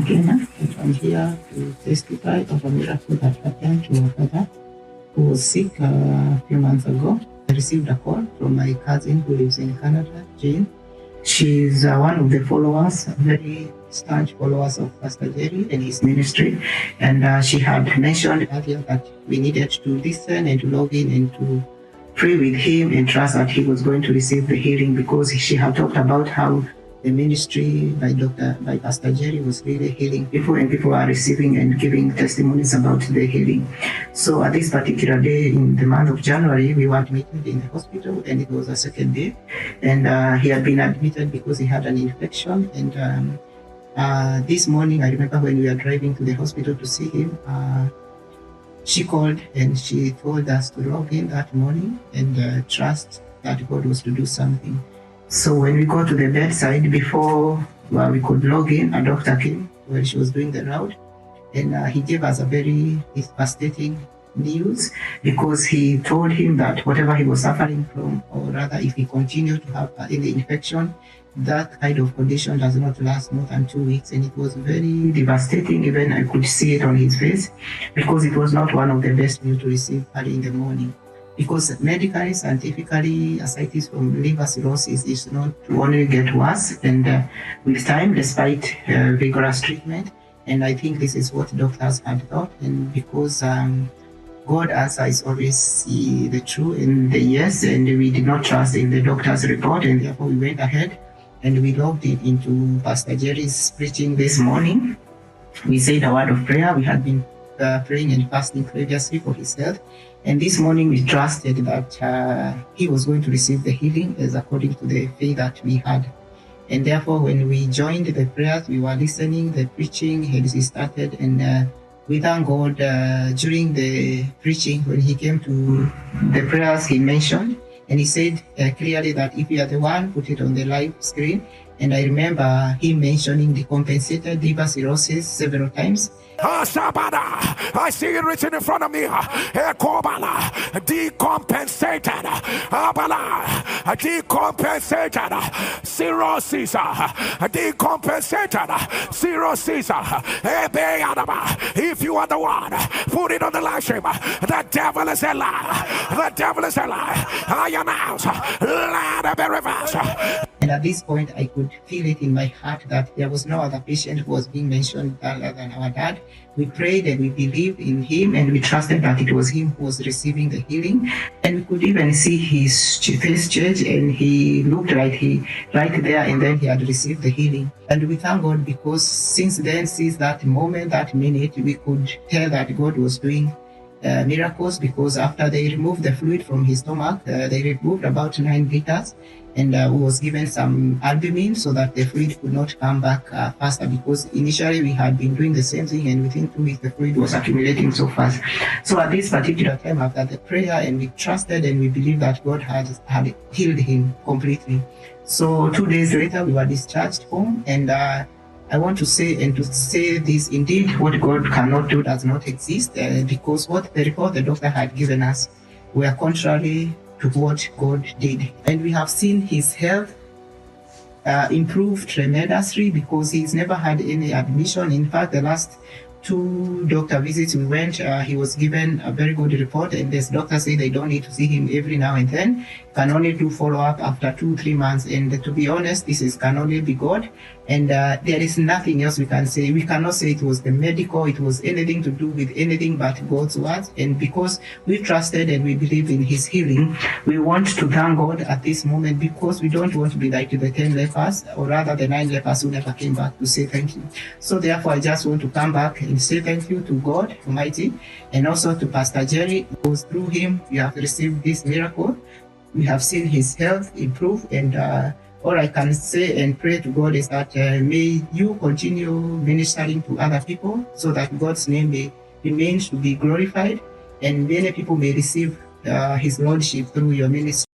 again, and I'm here to testify of a miracle that happened to my father who was sick a few months ago. I received a call from my cousin who lives in Canada, Jane. She's one of the followers, very staunch followers of Pastor Jerry and his ministry. And she had mentioned earlier that we needed to listen and to log in and to pray with him and trust that he was going to receive the healing, because she had talked about how the ministry by Pastor Jerry was really healing people, and people are receiving and giving testimonies about the healing. So at this particular day in the month of January, we were admitted in the hospital, and it was a second day. And he had been admitted because he had an infection. And this morning, I remember when we were driving to the hospital to see him, she called and she told us to log in that morning and trust that God was to do something. So when we got to the bedside, before we could log in, a doctor came when she was doing the round, and he gave us a very devastating news, because he told him that whatever he was suffering from, or rather if he continued to have any infection, that kind of condition does not last more than 2 weeks. And it was very devastating. Even I could see it on his face, because it was not one of the best news to receive early in the morning. Because medically, scientifically, ascites from liver cirrhosis is not to only get worse, and with time, despite vigorous treatment. And I think this is what doctors had thought. And because God answers always the true and the yes, and we did not trust in the doctor's report, and therefore we went ahead and we logged it into Pastor Jerry's preaching this morning. We said a word of prayer. We had been praying and fasting previously for his health. And this morning we trusted that he was going to receive the healing as according to the faith that we had. And therefore, when we joined the prayers, we were listening, the preaching as he started, and we thank God during the preaching, when he came to the prayers, he mentioned, and he said clearly that if you are the one, put it on the live screen. And I remember him mentioning decompensated liver cirrhosis several times. I see it written in front of me. Decompensated. Decompensated. Cirrhosis. Decompensated. Cirrhosis. If you are the one, put it on the live stream. The devil is a lie. The devil is a lie. I announce, let it be reversed. And at this point, I could feel it in my heart that there was no other patient who was being mentioned other than our dad. We prayed and we believed in him, and we trusted that it was him who was receiving the healing. And we could even see his face change, and he looked right there, and then he had received the healing. And we thank God, because since that moment, that minute, we could tell that God was doing miracles, because after they removed the fluid from his stomach, they removed about 9 liters, and was given some albumin so that the fluid could not come back faster, because initially we had been doing the same thing, and within 2 weeks the fluid was accumulating so fast. So at this particular time, after the prayer, and we trusted and we believed that God had healed him completely. So 2 days later we were discharged home, and I want to say this, indeed, what God cannot do does not exist, because what the report the doctor had given us were contrary to what God did. And we have seen his health improve tremendously, because he's never had any admission. In fact, the last 2 doctor visits we went, he was given a very good report, and this doctor said they don't need to see him every now and then, can only do follow-up after 2-3 months. And to be honest, this can only be God, and there is nothing else we can say. We cannot say it was the medical, it was anything to do with anything but God's words. And because we trusted and we believe in his healing, we want to thank God at this moment, because we don't want to be like the 10 lepers, or rather the 9 lepers who never came back to say thank you. So therefore, I just want to come back and say thank you to God Almighty, and also to Pastor Jerry, because through him we have received this miracle. We have seen his health improve, and all I can say and pray to God is that may you continue ministering to other people, so that God's name may remain to be glorified, and many people may receive his lordship through your ministry.